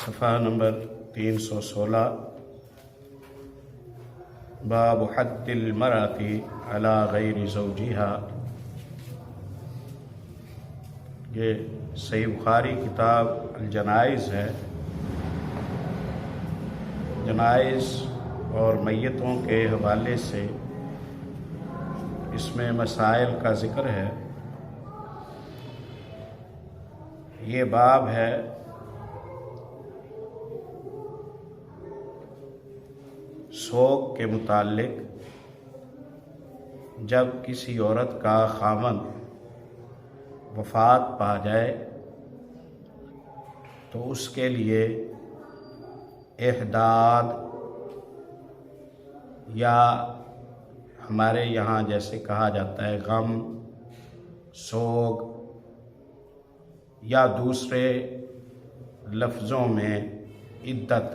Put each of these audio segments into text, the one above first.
صفحہ نمبر 316 باب حد المرأة علی غیر زوجہا۔ یہ صحیح بخاری کتاب الجنائز ہے۔ جنائز اور میتوں کے حوالے سے اس میں مسائل کا ذکر ہے۔ یہ باب ہے سوگ کے متعلق۔ جب کسی عورت کا خاوند وفات پا جائے تو اس کے لیے احداد یا ہمارے یہاں جیسے کہا جاتا ہے غم، سوگ یا دوسرے لفظوں میں عدت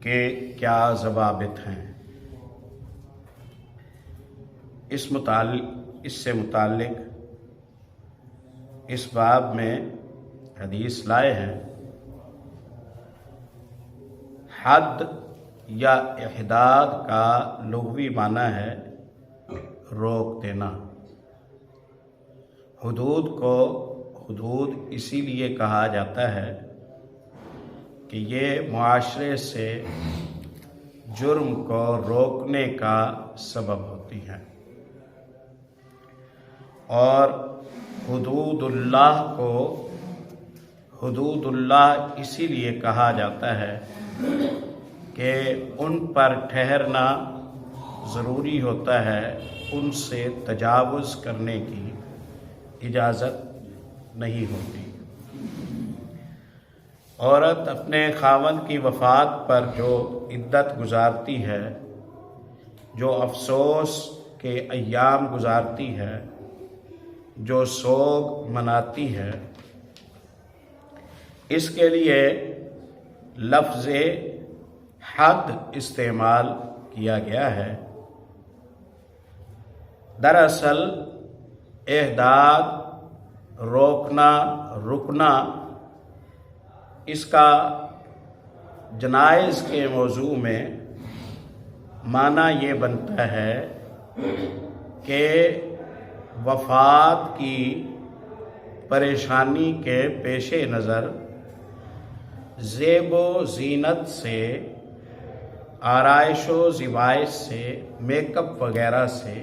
کے کیا ضوابط ہیں، اس سے متعلق اس باب میں حدیث لائے ہیں۔ حد یا احداد کا لغوی معنی ہے روک دینا۔ حدود کو حدود اسی لیے کہا جاتا ہے کہ یہ معاشرے سے جرم کو روکنے کا سبب ہوتی ہیں، اور حدود اللہ کو حدود اللہ اسی لیے کہا جاتا ہے کہ ان پر ٹھہرنا ضروری ہوتا ہے، ان سے تجاوز کرنے کی اجازت نہیں ہوتی۔ عورت اپنے خاوند کی وفات پر جو عدت گزارتی ہے، جو افسوس کے ایام گزارتی ہے، جو سوگ مناتی ہے، اس کے لیے لفظ حد استعمال کیا گیا ہے۔ دراصل احداد روکنا، رکنا، اس کا جنائز کے موضوع میں معنی یہ بنتا ہے کہ وفات کی پریشانی کے پیش نظر زیب و زینت سے، آرائش و زیبائش سے، میک اپ وغیرہ سے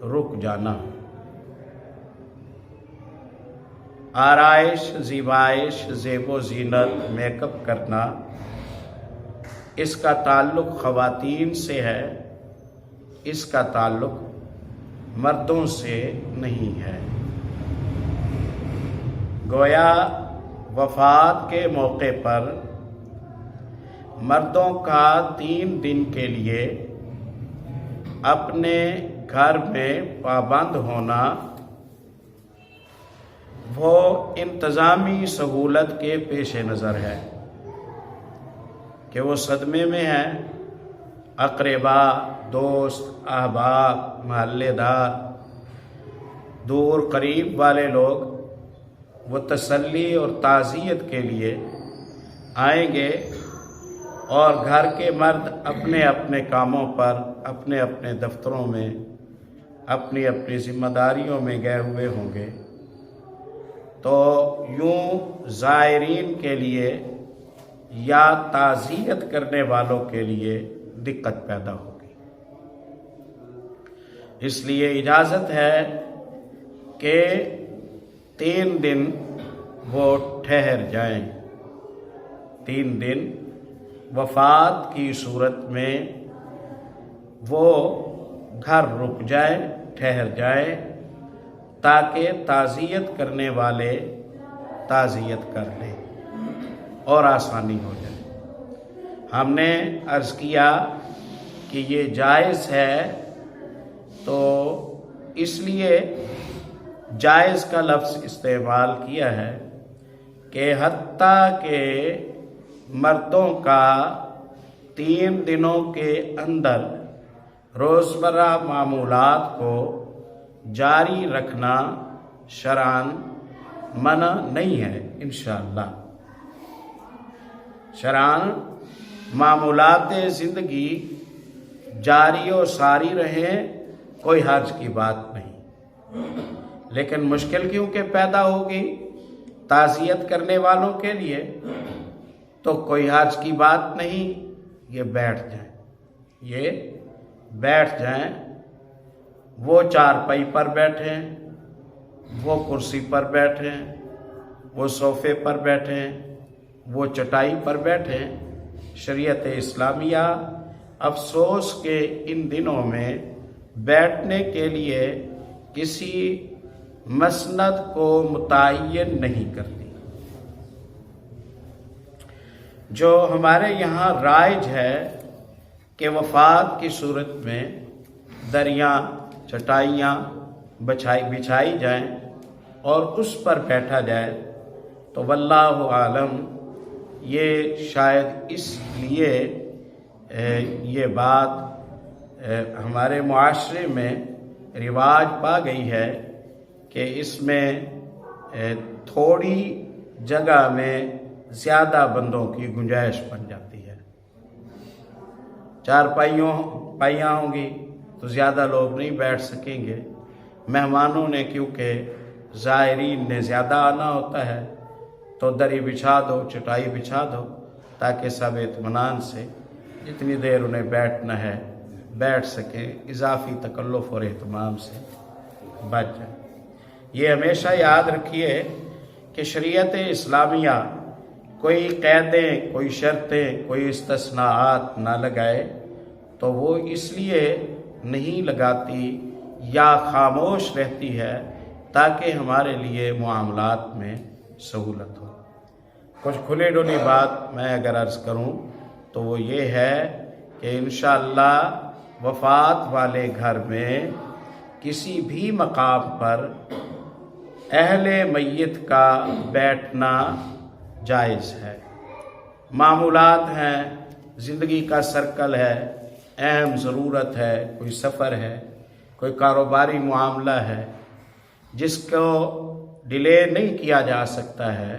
رک جانا۔ آرائش، زیبائش، زیب و زینت، میک اپ کرنا، اس کا تعلق خواتین سے ہے، اس کا تعلق مردوں سے نہیں ہے۔ گویا وفات کے موقع پر مردوں کا 3 دن کے لیے اپنے گھر میں پابند ہونا وہ انتظامی سہولت کے پیش نظر ہے کہ وہ صدمے میں ہیں۔ اقربا، دوست، احباب، محلے دار، دور قریب والے لوگ وہ تسلی اور تعزیت کے لیے آئیں گے، اور گھر کے مرد اپنے اپنے کاموں پر، اپنے اپنے دفتروں میں، اپنی اپنی ذمہ داریوں میں گئے ہوئے ہوں گے۔ تو یوں زائرین کے لیے یا تعزیت کرنے والوں کے لیے دقت پیدا ہوگی۔ اس لیے اجازت ہے کہ 3 دن وہ ٹھہر جائیں۔ 3 دن وفات کی صورت میں وہ گھر رک جائیں، ٹھہر جائیں، تاکہ تعزیت کرنے والے تعزیت کر لیں اور آسانی ہو جائے۔ ہم نے عرض کیا کہ یہ جائز ہے، تو اس لیے جائز کا لفظ استعمال کیا ہے کہ حتیٰ کہ مردوں کا 3 دنوں کے اندر روزمرہ معمولات کو جاری رکھنا شرعاً منع نہیں ہے انشاءاللہ۔ شرعاً معمولات زندگی جاری و ساری رہیں، کوئی حرج کی بات نہیں، لیکن مشکل کیونکہ پیدا ہوگی تعزیت کرنے والوں کے لیے تو کوئی حرج کی بات نہیں، یہ بیٹھ جائیں، وہ چارپائی پر بیٹھیں، وہ کرسی پر بیٹھیں، وہ صوفے پر بیٹھیں، وہ چٹائی پر بیٹھیں۔ شریعت اسلامیہ افسوس کہ ان دنوں میں بیٹھنے کے لیے کسی مسند کو متعین نہیں کرتی۔ جو ہمارے یہاں رائج ہے کہ وفات کی صورت میں دریاں چٹائیاں بچھائی جائیں اور اس پر بیٹھا جائے، تو واللہ عالم یہ شاید اس لیے یہ بات ہمارے معاشرے میں رواج پا گئی ہے کہ اس میں تھوڑی جگہ میں زیادہ بندوں کی گنجائش بن جاتی ہے۔ چار پائیاں ہوں گی تو زیادہ لوگ نہیں بیٹھ سکیں گے، مہمانوں نے کیونکہ زائرین نے زیادہ آنا ہوتا ہے تو دری بچھا دو، چٹائی بچھا دو، تاکہ سب اطمینان سے جتنی دیر انہیں بیٹھنا ہے بیٹھ سکیں، اضافی تکلف اور اہتمام سے بچ جائیں۔ یہ ہمیشہ یاد رکھیے کہ شریعت اسلامیہ کوئی قیدیں، کوئی شرطیں، کوئی استثناءات نہ لگائے تو وہ اس لیے نہیں لگاتی یا خاموش رہتی ہے تاکہ ہمارے لیے معاملات میں سہولت ہو۔ کچھ کھلی ڈھلی بات میں اگر عرض کروں تو وہ یہ ہے کہ انشاءاللہ وفات والے گھر میں کسی بھی مقام پر اہل میت کا بیٹھنا جائز ہے۔ معمولات ہیں، زندگی کا سرکل ہے، اہم ضرورت ہے، کوئی سفر ہے، کوئی کاروباری معاملہ ہے جس کو ڈیلے نہیں کیا جا سکتا ہے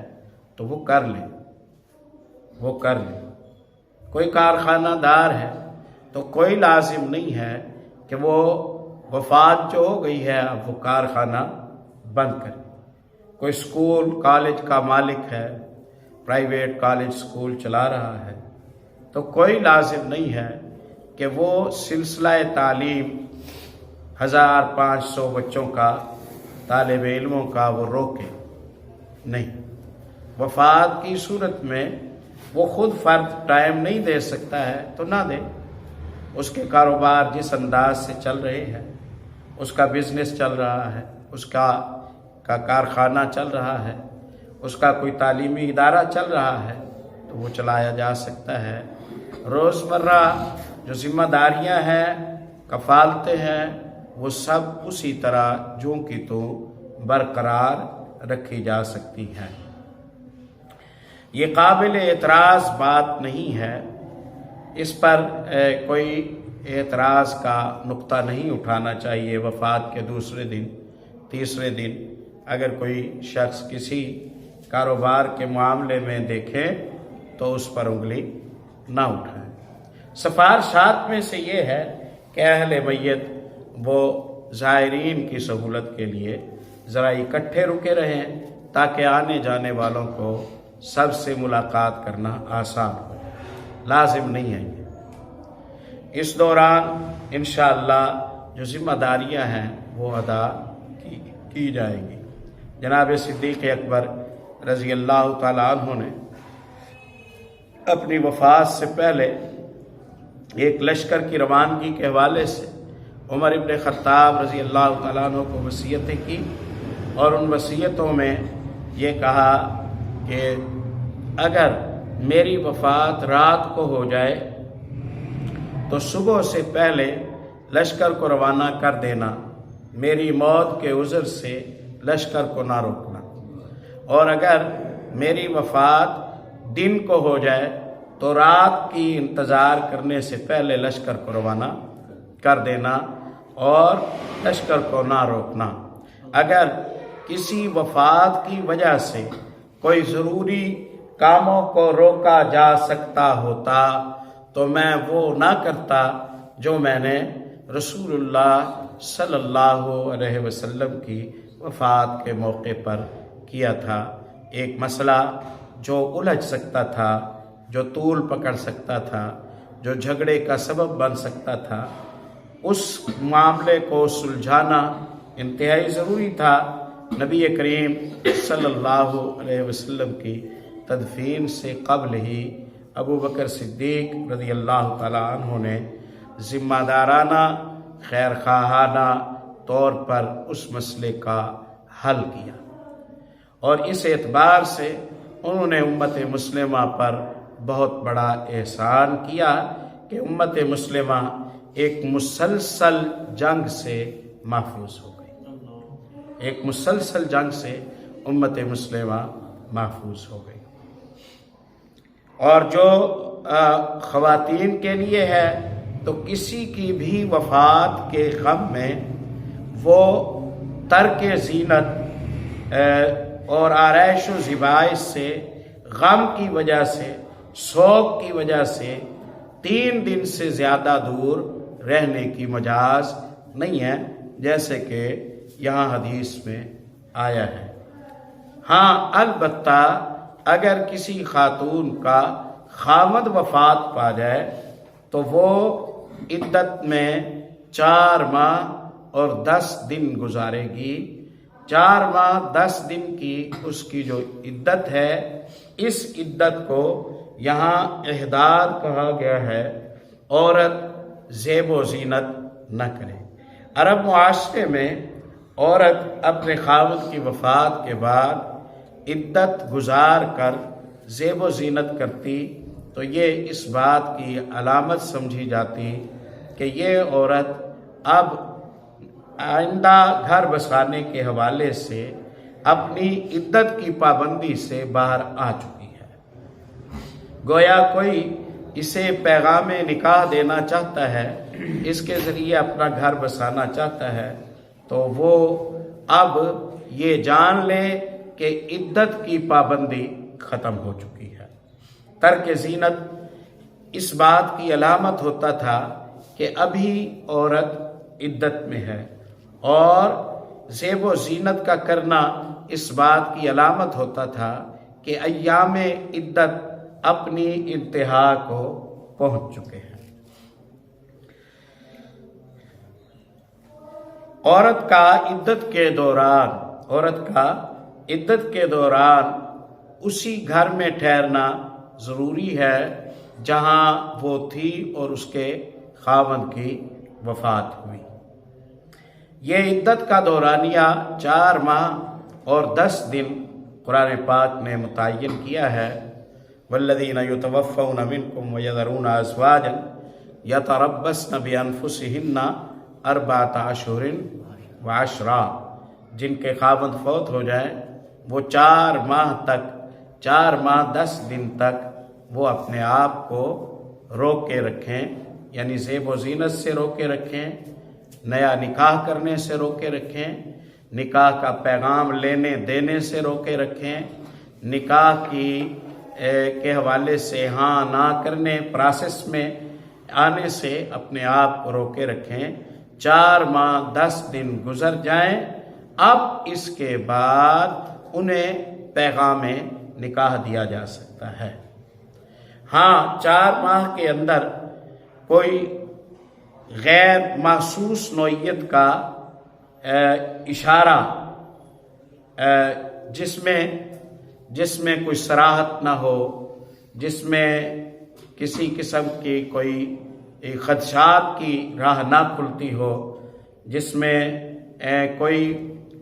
تو وہ کر لیں۔ کوئی کارخانہ دار ہے تو کوئی لازم نہیں ہے کہ وہ وفات جو ہو گئی ہے اب وہ کارخانہ بند کرے۔ کوئی اسکول کالج کا مالک ہے، پرائیویٹ کالج اسکول چلا رہا ہے تو کوئی لازم نہیں ہے کہ وہ سلسلہ تعلیم 1500 بچوں کا، طالب علموں کا وہ روکے نہیں۔ وفات کی صورت میں وہ خود فرد ٹائم نہیں دے سکتا ہے تو نہ دے۔ اس کے کاروبار جس انداز سے چل رہے ہیں، اس کا بزنس چل رہا ہے، اس کا کارخانہ چل رہا ہے، اس کا کوئی تعلیمی ادارہ چل رہا ہے تو وہ چلایا جا سکتا ہے۔ روزمرہ جو ذمہ داریاں ہیں، کفالتیں ہیں، وہ سب اسی طرح جو کی تو برقرار رکھی جا سکتی ہیں۔ یہ قابل اعتراض بات نہیں ہے، اس پر کوئی اعتراض کا نقطہ نہیں اٹھانا چاہیے۔ وفات کے دوسرے دن، تیسرے دن اگر کوئی شخص کسی کاروبار کے معاملے میں دیکھے تو اس پر انگلی نہ اٹھائیں۔ سفارشات میں سے یہ ہے کہ اہل میت وہ زائرین کی سہولت کے لیے ذرا اکٹھے رکے رہیں تاکہ آنے جانے والوں کو سب سے ملاقات کرنا آسان ہو۔ لازم نہیں ہے یہ۔ اس دوران انشاءاللہ جو ذمہ داریاں ہیں وہ ادا کی جائیں گی۔ جناب صدیق اکبر رضی اللہ تعالیٰ عنہ نے اپنی وفات سے پہلے ایک لشکر کی روانگی کے حوالے سے عمر ابن خطاب رضی اللہ تعالیٰ عنہ کو وصیتیں کی، اور ان وصیتوں میں یہ کہا کہ اگر میری وفات رات کو ہو جائے تو صبح سے پہلے لشکر کو روانہ کر دینا، میری موت کے عذر سے لشکر کو نہ روکنا، اور اگر میری وفات دن کو ہو جائے تو رات کی انتظار کرنے سے پہلے لشکر کو روانہ کر دینا اور لشکر کو نہ روکنا۔ اگر کسی وفات کی وجہ سے کوئی ضروری کاموں کو روکا جا سکتا ہوتا تو میں وہ نہ کرتا جو میں نے رسول اللہ صلی اللہ علیہ وسلم کی وفات کے موقع پر کیا تھا۔ ایک مسئلہ جو الجھ سکتا تھا، جو طول پکڑ سکتا تھا، جو جھگڑے کا سبب بن سکتا تھا، اس معاملے کو سلجھانا انتہائی ضروری تھا۔ نبی کریم صلی اللہ علیہ وسلم کی تدفین سے قبل ہی ابو بکر صدیق رضی اللہ تعالیٰ عنہ نے ذمہ دارانہ خیر خواہانہ طور پر اس مسئلے کا حل کیا، اور اس اعتبار سے انہوں نے امت مسلمہ پر بہت بڑا احسان کیا کہ امت مسلمہ ایک مسلسل جنگ سے محفوظ ہو گئی، ایک مسلسل جنگ سے امت مسلمہ محفوظ ہو گئی۔ اور جو خواتین کے لیے ہے تو کسی کی بھی وفات کے غم میں وہ ترک زینت اور آرائش و زیبائش سے، غم کی وجہ سے، شوق کی وجہ سے 3 دن سے زیادہ دور رہنے کی مجاز نہیں ہے، جیسے کہ یہاں حدیث میں آیا ہے۔ ہاں البتہ اگر کسی خاتون کا خامد وفات پا جائے تو وہ عدت میں 4 ماہ اور 10 دن گزارے گی۔ 4 ماہ 10 دن کی اس کی جو عدت ہے، اس عدت کو یہاں احداد کہا گیا ہے۔ عورت زیب و زینت نہ کرے۔ عرب معاشرے میں عورت اپنے خاوند کی وفات کے بعد عدت گزار کر زیب و زینت کرتی تو یہ اس بات کی علامت سمجھی جاتی کہ یہ عورت اب آئندہ گھر بسانے کے حوالے سے اپنی عدت کی پابندی سے باہر آ چکی ہے۔ گویا کوئی اسے پیغام نکاح دینا چاہتا ہے، اس کے ذریعے اپنا گھر بسانا چاہتا ہے، تو وہ اب یہ جان لے کہ عدت کی پابندی ختم ہو چکی ہے۔ ترک زینت اس بات کی علامت ہوتا تھا کہ ابھی عورت عدت میں ہے، اور زیب و زینت کا کرنا اس بات کی علامت ہوتا تھا کہ ایام عدت اپنی انتہا کو پہنچ چکے ہیں۔ عورت کا عدت کے دوران اسی گھر میں ٹھہرنا ضروری ہے جہاں وہ تھی اور اس کے خاوند کی وفات ہوئی۔ یہ عدت کا دورانیہ 4 ماہ اور 10 دن قرآن پاک نے متعین کیا ہے۔ والذین یتوفون منکم ویذرون ازواجا یتربصن بانفسہن 4 اشہر و10، جن کے خاوند فوت ہو جائیں وہ 4 ماہ 10 دن تک وہ اپنے آپ کو روک کے رکھیں، یعنی زیب و زینت سے روک کے رکھیں، نیا نکاح کرنے سے روک کے رکھیں، نکاح کا پیغام لینے دینے سے روک کے رکھیں، نکاح کے حوالے سے ہاں نہ کرنے پروسیس میں آنے سے اپنے آپ کو روکے رکھیں۔ 4 ماہ 10 دن گزر جائیں، اب اس کے بعد انہیں پیغام نکاح دیا جا سکتا ہے۔ ہاں 4 ماہ کے اندر کوئی غیر محسوس نوعیت کا اشارہ جس میں کوئی صراحت نہ ہو، جس میں کسی قسم کی کوئی خدشات کی راہ نہ کھلتی ہو، جس میں کوئی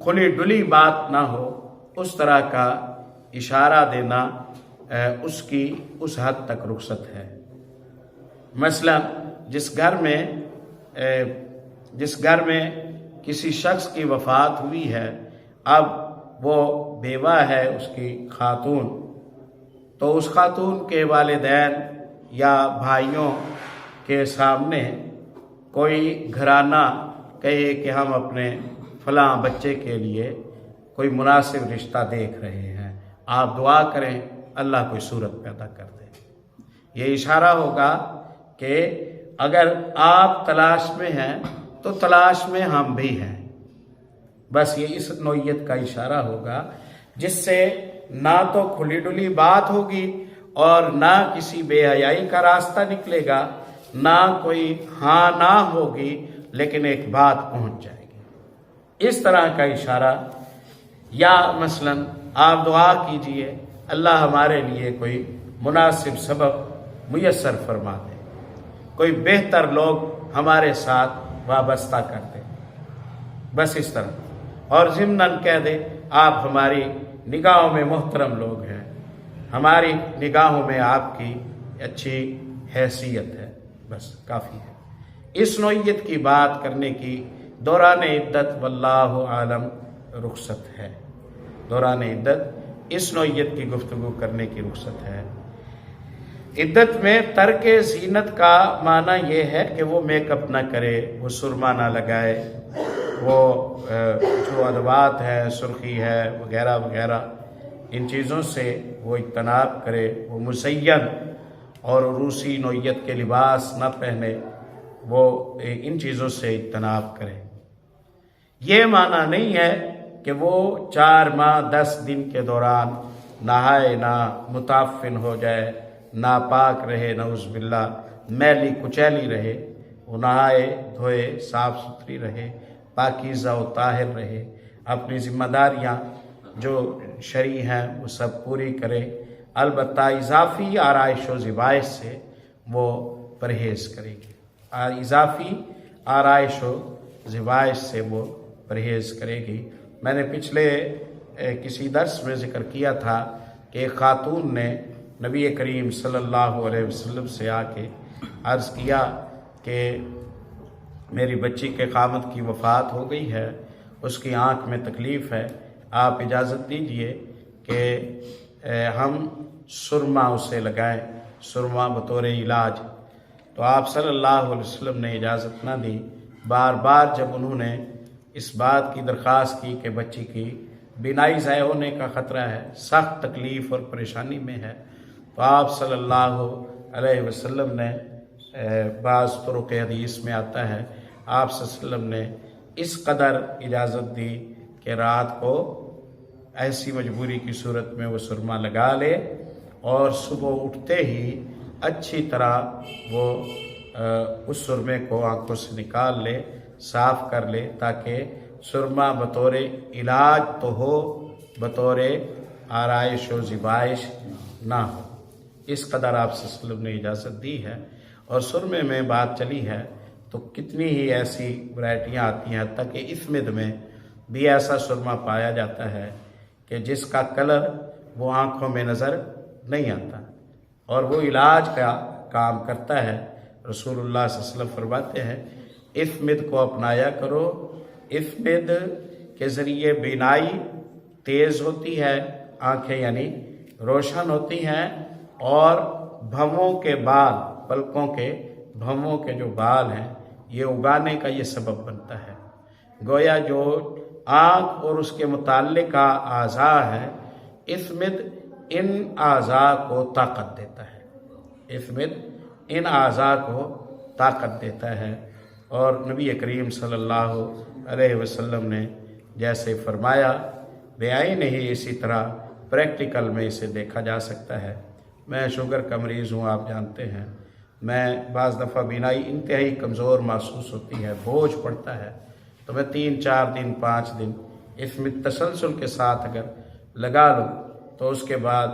کھلی ڈلی بات نہ ہو، اس طرح کا اشارہ دینا اس حد تک رخصت ہے۔ مثلا جس گھر میں کسی شخص کی وفات ہوئی ہے، اب وہ بیوہ ہے اس کی خاتون، تو اس خاتون کے والدین یا بھائیوں کے سامنے کوئی گھرانہ کہے کہ ہم اپنے فلاں بچے کے لیے کوئی مناسب رشتہ دیکھ رہے ہیں، آپ دعا کریں اللہ کوئی صورت پیدا کر دے۔ یہ اشارہ ہوگا کہ اگر آپ تلاش میں ہیں تو تلاش میں ہم بھی ہیں، بس یہ اس نوعیت کا اشارہ ہوگا جس سے نہ تو کھلی ڈلی بات ہوگی اور نہ کسی بے حیائی کا راستہ نکلے گا، نہ کوئی ہاں نہ ہوگی، لیکن ایک بات پہنچ جائے گی، اس طرح کا اشارہ۔ یا مثلا آپ دعا کیجئے اللہ ہمارے لیے کوئی مناسب سبب میسر فرما دے، کوئی بہتر لوگ ہمارے ساتھ وابستہ کر دے، بس اس طرح، اور ضمناً کہہ دے آپ ہماری نگاہوں میں محترم لوگ ہیں، ہماری نگاہوں میں آپ کی اچھی حیثیت ہے، بس کافی ہے۔ اس نوعیت کی بات کرنے کی دوران عدت واللہ عالم رخصت ہے، دوران عدت اس نوعیت کی گفتگو کرنے کی رخصت ہے۔ عدت میں ترک زینت کا معنی یہ ہے کہ وہ میک اپ نہ کرے، وہ سرما نہ لگائے، وہ جو ادوات ہے، سرخی ہے وغیرہ وغیرہ، ان چیزوں سے وہ اجتناب کرے، وہ مزین اور عروسی نوعیت کے لباس نہ پہنے، وہ ان چیزوں سے اجتناب کرے۔ یہ معنی نہیں ہے کہ وہ 4 ماہ 10 دن کے دوران نہائے نہ، متعفن ہو جائے، ناپاک رہے، نعوذ باللہ، میلی کچیلی رہے، وہ نہائے دھوئے، صاف ستھری رہے، پاکیزہ و طاہر رہے، اپنی ذمہ داریاں جو شرعی ہیں وہ سب پوری کرے، البتہ اضافی آرائش و زیبائش سے وہ پرہیز کرے گی، اضافی آرائش و زیبائش سے وہ پرہیز کرے گی۔ میں نے پچھلے کسی درس میں ذکر کیا تھا کہ ایک خاتون نے نبی کریم صلی اللہ علیہ وسلم سے آ کے عرض کیا کہ میری بچی کے قامت کی وفات ہو گئی ہے، اس کی آنکھ میں تکلیف ہے، آپ اجازت دیجئے کہ ہم سرما اسے لگائیں، سرما بطور علاج۔ تو آپ صلی اللہ علیہ وسلم نے اجازت نہ دی۔ بار بار جب انہوں نے اس بات کی درخواست کی کہ بچی کی بینائی ضائع ہونے کا خطرہ ہے، سخت تکلیف اور پریشانی میں ہے، تو آپ صلی اللہ علیہ وسلم نے بعض طرق حدیث میں آتا ہے، آپ صلی اللہ علیہ وسلم نے اس قدر اجازت دی کہ رات کو ایسی مجبوری کی صورت میں وہ سرما لگا لے اور صبح اٹھتے ہی اچھی طرح وہ اس سرمے کو آنکھوں سے نکال لے، صاف کر لے، تاکہ سرما بطور علاج تو ہو، بطور آرائش و زیبائش نہ ہو۔ اس قدر آپ صلی اللہ علیہ وسلم نے اجازت دی ہے۔ اور سرمے میں بات چلی ہے تو کتنی ہی ایسی ورائٹیاں آتی ہیں، حتیٰ کہ اسمد میں بھی ایسا سرما پایا جاتا ہے کہ جس کا کلر وہ آنکھوں میں نظر نہیں آتا اور وہ علاج کا کام کرتا ہے۔ رسول اللہ صلی اللہ علیہ وسلم فرماتے ہیں اسمد کو اپنایا کرو، اسمد کے ذریعے بینائی تیز ہوتی ہے، آنکھیں یعنی روشن ہوتی ہیں، اور بھووں کے بال، پلکوں کے بھووں کے جو بال ہیں یہ اگانے کا یہ سبب بنتا ہے۔ گویا جو آنکھ اور اس کے متعلقہ اعضاء ہے، اسمد ان اعضاء کو طاقت دیتا ہے، اسمد ان اعضاء کو طاقت دیتا ہے۔ اور نبی کریم صلی اللہ علیہ وسلم نے جیسے فرمایا بعین ہی اسی طرح پریکٹیکل میں اسے دیکھا جا سکتا ہے۔ میں شوگر کا مریض ہوں، آپ جانتے ہیں، میں بعض دفعہ بینائی انتہائی کمزور محسوس ہوتی ہے، بوجھ پڑتا ہے، تو میں 3 4 دن 5 دن اس میں تسلسل کے ساتھ اگر لگا لوں تو اس کے بعد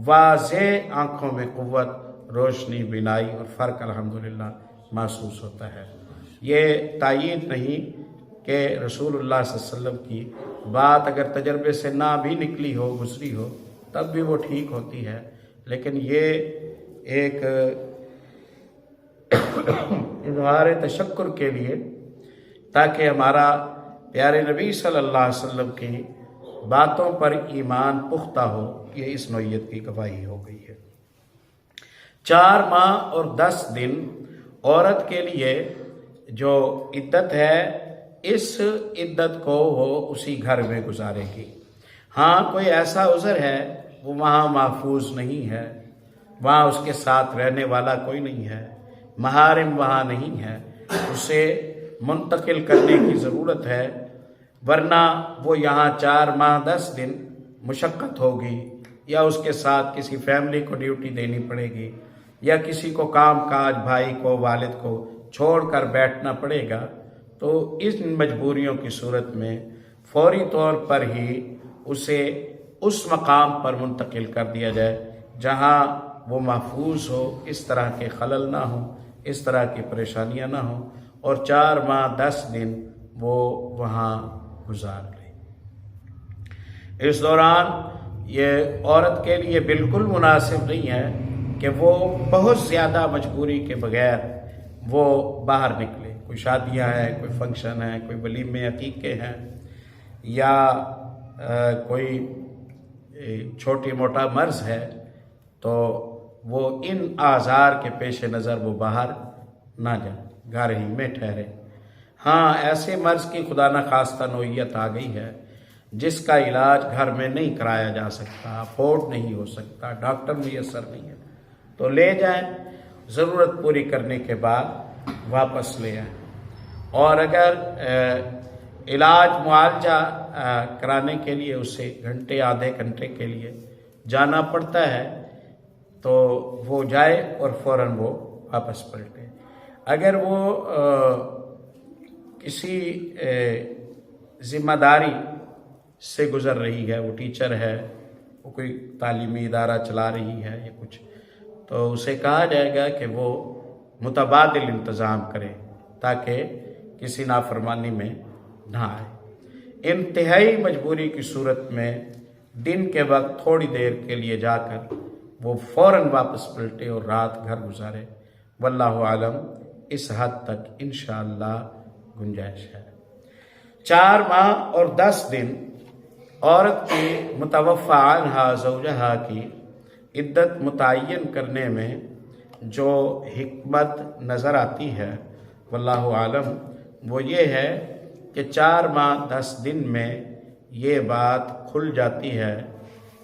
واضح آنکھوں میں قوت، روشنی، بینائی اور فرق الحمدللہ محسوس ہوتا ہے۔ یہ تائید نہیں کہ رسول اللہ صلی اللہ علیہ وسلم کی بات اگر تجربے سے نہ بھی نکلی ہو، گزری ہو، تب بھی وہ ٹھیک ہوتی ہے، لیکن یہ ایک اظہار تشکر کے لیے، تاکہ ہمارا پیارے نبی صلی اللہ علیہ وسلم کی باتوں پر ایمان پختہ ہو، یہ اس نوعیت کی گواہی ہو گئی ہے۔ 4 ماہ اور 10 دن عورت کے لیے جو عدت ہے، اس عدت کو وہ اسی گھر میں گزارے گی، ہاں کوئی ایسا عذر ہے وہ وہاں محفوظ نہیں ہے، وہاں اس کے ساتھ رہنے والا کوئی نہیں ہے، محارم وہاں نہیں ہے، اسے منتقل کرنے کی ضرورت ہے، ورنہ وہ یہاں 4 ماہ 10 دن مشقت ہوگی، یا اس کے ساتھ کسی فیملی کو ڈیوٹی دینی پڑے گی، یا کسی کو کام کاج، بھائی کو، والد کو چھوڑ کر بیٹھنا پڑے گا۔ تو ان مجبوریوں کی صورت میں فوری طور پر ہی اسے اس مقام پر منتقل کر دیا جائے جہاں وہ محفوظ ہو، اس طرح کے خلل نہ ہوں، اس طرح کی پریشانیاں نہ ہوں، اور 4 ماہ 10 دن وہ وہاں گزار لے۔ اس دوران یہ عورت کے لیے بالکل مناسب نہیں ہے کہ وہ بہت زیادہ مجبوری کے بغیر وہ باہر نکلے۔ کوئی شادیاں ہیں، کوئی فنکشن ہیں، کوئی ولیمے عقیقے ہیں، یا کوئی چھوٹی موٹا مرض ہے، تو وہ ان آزار کے پیش نظر وہ باہر نہ جائے، گھر ہی میں ٹھہرے۔ ہاں ایسے مرض کی خدا نخواستہ نوعیت آ گئی ہے جس کا علاج گھر میں نہیں کرایا جا سکتا، افورڈ نہیں ہو سکتا، ڈاکٹر میسر نہیں ہے، تو لے جائیں، ضرورت پوری کرنے کے بعد واپس لے آئیں۔ اور اگر علاج معالجہ کرانے کے لیے اسے گھنٹے آدھے گھنٹے کے لیے جانا پڑتا ہے تو وہ جائے اور فوراً وہ واپس پلٹے۔ اگر وہ کسی ذمہ داری سے گزر رہی ہے، وہ ٹیچر ہے، وہ کوئی تعلیمی ادارہ چلا رہی ہے یا کچھ، تو اسے کہا جائے گا کہ وہ متبادل انتظام کرے تاکہ کسی نافرمانی میں نہ آئے۔ انتہائی مجبوری کی صورت میں دن کے وقت تھوڑی دیر کے لیے جا کر وہ فوراً واپس پلٹے اور رات گھر گزارے۔ واللہ عالم، اس حد تک انشاءاللہ گنجائش ہے۔ 4 ماہ اور 10 دن عورت کی متوفی عنہا زوجہا کی عدت متعین کرنے میں جو حکمت نظر آتی ہے واللہ عالم، وہ یہ ہے کہ 4 ماہ 10 دن میں یہ بات کھل جاتی ہے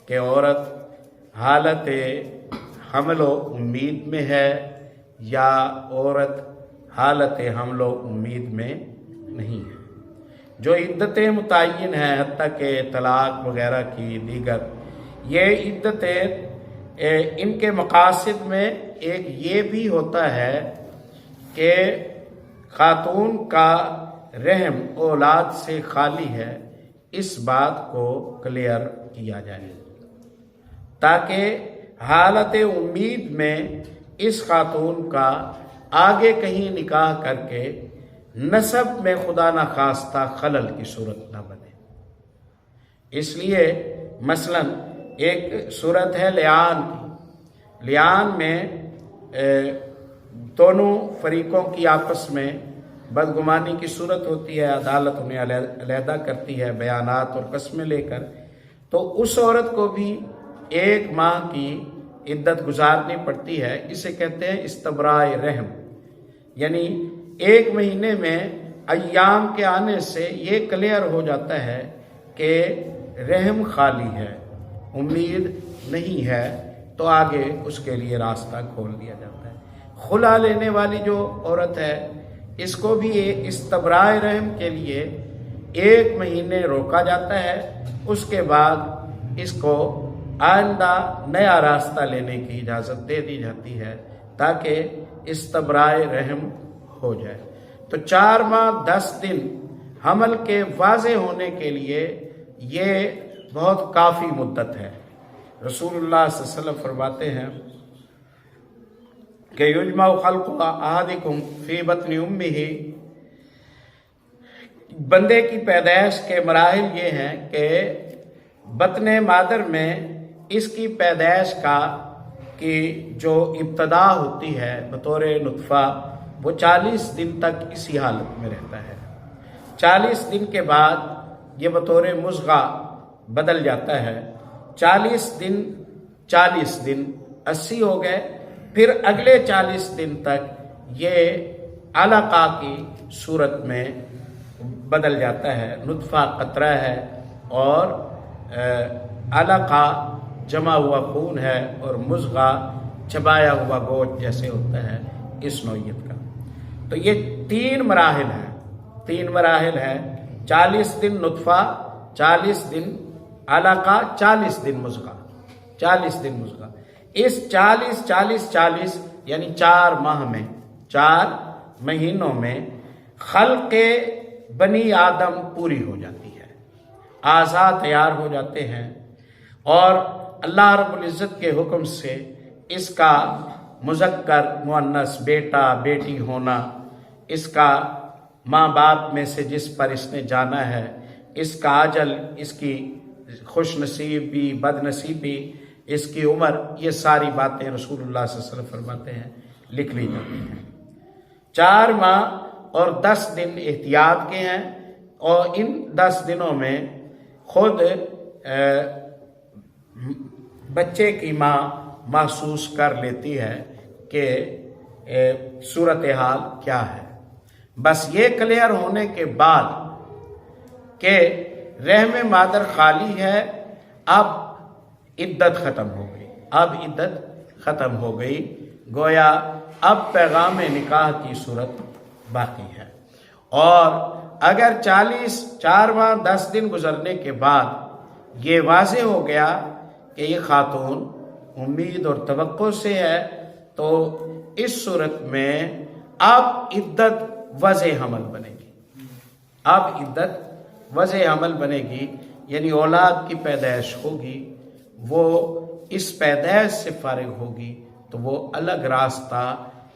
کہ عورت حالت حمل و امید میں ہے یا عورت حالت حمل و امید میں نہیں ہے۔ جو عدتیں متعین ہیں حتیٰ کہ طلاق وغیرہ کی دیگر، یہ عدتیں ان کے مقاصد میں ایک یہ بھی ہوتا ہے کہ خاتون کا رحم اولاد سے خالی ہے، اس بات کو کلیئر کیا جائے تاکہ حالت امید میں اس خاتون کا آگے کہیں نکاح کر کے نسب میں خدا نخواستہ خلل کی صورت نہ بنے۔ اس لیے مثلا ایک صورت ہے لعان کی۔ لعان میں دونوں فریقوں کی آپس میں بدگمانی کی صورت ہوتی ہے، عدالت انہیں علیحدہ کرتی ہے بیانات اور قسمیں لے کر، تو اس عورت کو بھی 1 ماہ کی عدت گزارنی پڑتی ہے۔ اسے کہتے ہیں استبراء رحم، یعنی 1 مہینے میں ایام کے آنے سے یہ کلیئر ہو جاتا ہے کہ رحم خالی ہے، امید نہیں ہے، تو آگے اس کے لیے راستہ کھول دیا جاتا ہے۔ خلا لینے والی جو عورت ہے اس کو بھی استبراء رحم کے لیے 1 مہینے روکا جاتا ہے، اس کے بعد اس کو آئندہ نیا راستہ لینے کی اجازت دے دی جاتی ہے تاکہ استبراء رحم ہو جائے۔ تو 4 ماہ 10 دن حمل کے واضح ہونے کے لیے یہ بہت کافی مدت ہے۔ رسول اللہ صلی اللہ علیہ وسلم فرماتے ہیں کہ یجمع خلق احدکم فی بطن امہ، بندے کی پیدائش کے مراحل یہ ہیں کہ بطن مادر میں اس کی پیدائش کی جو ابتدا ہوتی ہے بطور نطفہ، وہ 40 دن تک اسی حالت میں رہتا ہے۔ 40 دن کے بعد یہ بطور مضغہ بدل جاتا ہے۔ 40 دن 80 ہو گئے، پھر اگلے 40 دن تک یہ علقہ کی صورت میں بدل جاتا ہے، نطفہ قطرہ ہے اور علقہ جمع ہوا خون ہے اور مضغہ چبایا ہوا گوشت جیسے ہوتا ہے اس نوعیت کا۔ تو یہ 3 مراحل ہیں 40 دن نطفہ، 40 دن علقہ، 40 دن مضغہ، 40 دن مضغہ۔ اس 40 یعنی 4 ماہ میں، 4 مہینوں میں خلق بنی آدم پوری ہو جاتی ہے، اعضاء تیار ہو جاتے ہیں، اور اللہ رب العزت کے حکم سے اس کا مذکر مؤنث بیٹا بیٹی ہونا، اس کا ماں باپ میں سے جس پر اس نے جانا ہے، اس کا اجل، اس کی خوش نصیبی بد نصیبی، اس کی عمر، یہ ساری باتیں رسول اللہ صلی اللہ علیہ وسلم فرماتے ہیں لکھ لی جاتی ہیں۔ 4 ماہ اور 10 دن احتیاط کے ہیں، اور ان 10 دنوں میں خود بچے کی ماں محسوس کر لیتی ہے کہ صورتحال کیا ہے۔ بس یہ کلیئر ہونے کے بعد کہ رحم مادر خالی ہے، اب عدت ختم ہو گئی، گویا اب پیغام نکاح کی صورت باقی ہے۔ اور اگر 4 ماہ 10 دن گزرنے کے بعد یہ واضح ہو گیا کہ یہ خاتون امید اور توقع سے ہے، تو اس صورت میں اب عدت وضع حمل بنے گی، یعنی اولاد کی پیدائش ہوگی، وہ اس پیدائش سے فارغ ہوگی تو وہ الگ راستہ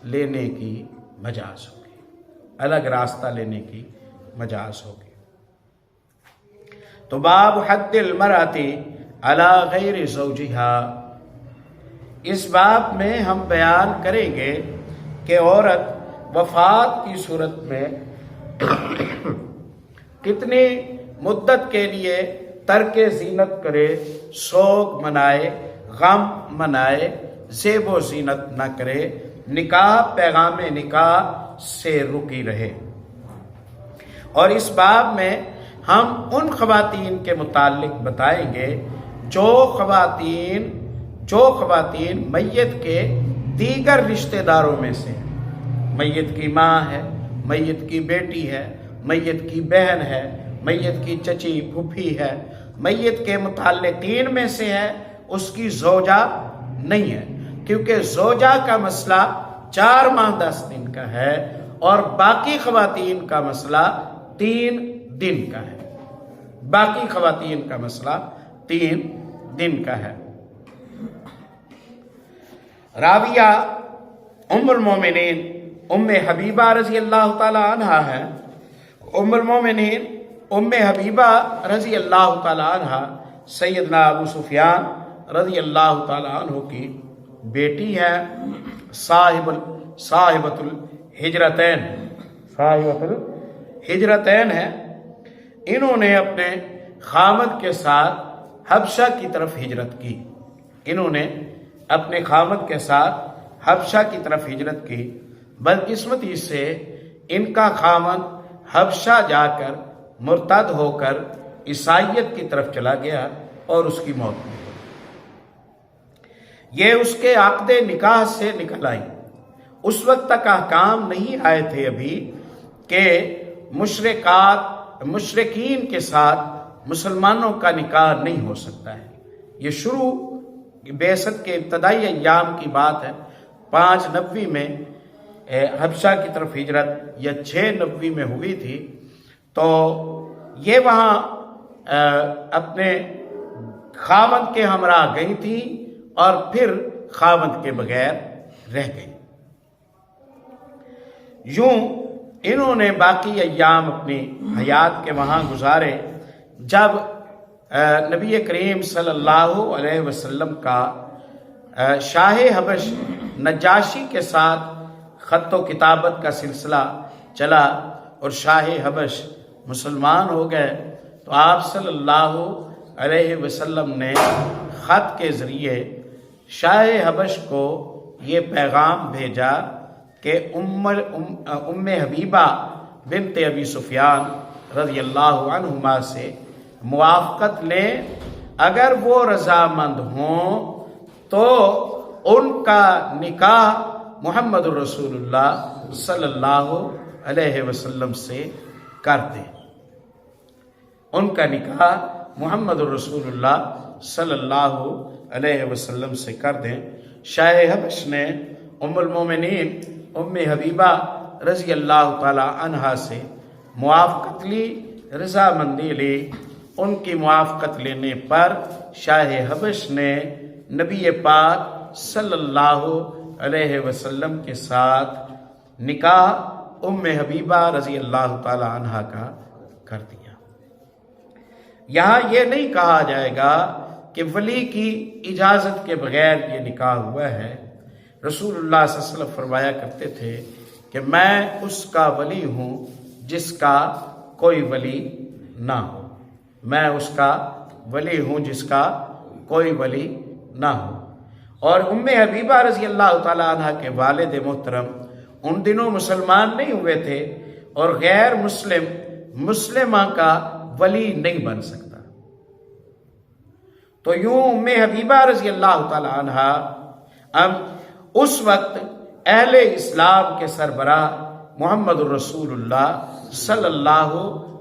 لینے کی مجاز ہوگی۔ تو باب حد المرأة علی غیر زوجہا، اس باب میں ہم بیان کریں گے کہ عورت وفات کی صورت میں کتنی مدت کے لیے ترک زینت کرے، سوگ منائے، غم منائے، زیب و زینت نہ کرے، نکاح پیغام نکاح سے رکی رہے۔ اور اس باب میں ہم ان خواتین کے متعلق بتائیں گے جو خواتین میت کے دیگر رشتہ داروں میں سے، میت کی ماں ہے، میت کی بیٹی ہے، میت کی بہن ہے، میت کی چچی پھوپھی ہے، میت کے متعلقین میں سے ہے، اس کی زوجہ نہیں ہے، کیونکہ زوجہ کا مسئلہ 4 ماہ 10 دن کا ہے اور باقی خواتین کا مسئلہ 3 دن کا ہے، راویہ ام المومنین ام حبیبہ رضی اللہ تعالی عنہ ہے۔ ام المومنین ام حبیبہ رضی اللہ تعالی عنہ سیدنا ابو سفیان رضی اللہ تعالی عنہ کی بیٹی ہے، صاحبۃ الہجرتین ہے۔ انہوں نے اپنے خامد کے ساتھ حبشہ کی طرف ہجرت کی، بدقسمتی سے ان کا خامد حبشہ جا کر مرتد ہو کر عیسائیت کی طرف چلا گیا اور اس کی موت ہوئی۔ یہ اس کے عقد نکاح سے نکل آئی۔ اس وقت تک احکام نہیں آئے تھے ابھی کہ مشرکین کے ساتھ مسلمانوں کا نکاح نہیں ہو سکتا ہے۔ یہ شروع بعثت کے ابتدائی ایام کی بات ہے۔ 590 میں حبشہ کی طرف ہجرت یا 690 میں ہوئی تھی، تو یہ وہاں اپنے خاوند کے ہمراہ گئی تھی اور پھر خاوند کے بغیر رہ گئی۔ یوں انہوں نے باقی ایام اپنی حیات کے وہاں گزارے۔ جب نبی کریم صلی اللہ علیہ وسلم کا شاہ حبش نجاشی کے ساتھ خط و کتابت کا سلسلہ چلا اور شاہ حبش مسلمان ہو گئے، تو آپ صلی اللہ علیہ وسلم نے خط کے ذریعے شاہ حبش کو یہ پیغام بھیجا کہ ام حبیبہ بنت ابی سفیان رضی اللہ عنہما سے موافقت لیں اگر وہ رضامند ہوں تو ان کا نکاح محمد رسول اللہ صلی اللہ علیہ وسلم سے کر دیں، ان کا نکاح محمد رسول اللہ صلی اللہ علیہ وسلم سے کر دیں۔ شاہ حبش نے ام المومنین ام حبیبہ رضی اللہ تعالی عنہا سے موافقت لی، رضامندی لی۔ ان کی موافقت لینے پر شاہ حبش نے نبی پاک صلی اللہ علیہ وسلم کے ساتھ نکاح ام حبیبہ رضی اللہ تعالی عنہا کا کر دیا۔ یہاں یہ نہیں کہا جائے گا کہ ولی کی اجازت کے بغیر یہ نکاح ہوا ہے۔ رسول اللہ صلی اللہ علیہ وسلم فرمایا کرتے تھے کہ میں اس کا ولی ہوں جس کا کوئی ولی نہ ہو، میں اس کا ولی ہوں جس کا کوئی ولی نہ ہو۔ اور ام حبیبہ رضی اللہ تعالی عنہ کے والد محترم ان دنوں مسلمان نہیں ہوئے تھے اور غیر مسلم مسلمہ کا ولی نہیں بن سکتا، تو یوں ام حبیبہ رضی اللہ تعالی عنہ اب اس وقت اہل اسلام کے سربراہ محمد رسول اللہ صلی اللہ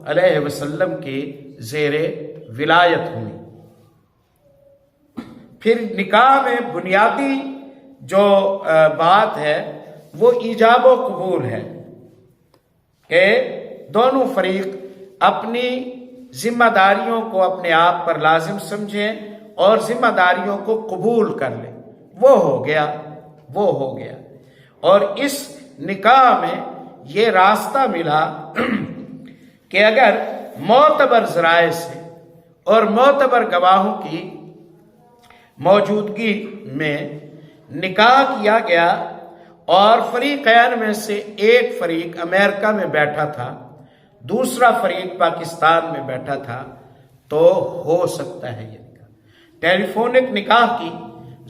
علیہ وسلم کی زیر ولایت ہوئی۔ پھر نکاح میں بنیادی جو بات ہے وہ ایجاب و قبول ہے کہ دونوں فریق اپنی ذمہ داریوں کو اپنے آپ پر لازم سمجھیں اور ذمہ داریوں کو قبول کر لیں۔ وہ ہو گیا اور اس نکاح میں یہ راستہ ملا کہ اگر معتبر ذرائع سے اور معتبر گواہوں کی موجودگی میں نکاح کیا گیا اور فریقین میں سے ایک فریق امریکہ میں بیٹھا تھا، دوسرا فریق پاکستان میں بیٹھا تھا، تو ہو سکتا ہے یہ نکاح۔ ٹیلی فونک نکاح کی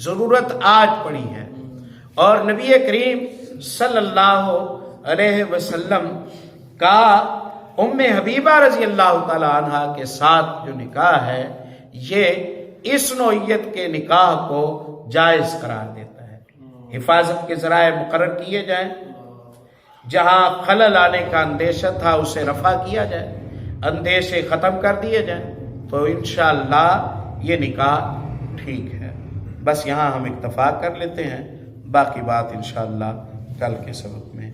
ضرورت آج پڑی ہے اور نبی کریم صلی اللہ علیہ وسلم کا ام حبیبہ رضی اللہ تعالی عنہ کے ساتھ جو نکاح ہے یہ اس نوعیت کے نکاح کو جائز قرار دیتا ہے۔ حفاظت کے ذرائع مقرر کیے جائیں، جہاں خلل آنے کا اندیشہ تھا اسے رفع کیا جائے، اندیشے ختم کر دیے جائیں، تو انشاءاللہ یہ نکاح ٹھیک ہے۔ بس یہاں ہم اکتفا کر لیتے ہیں، باقی بات انشاءاللہ کل کے سبق میں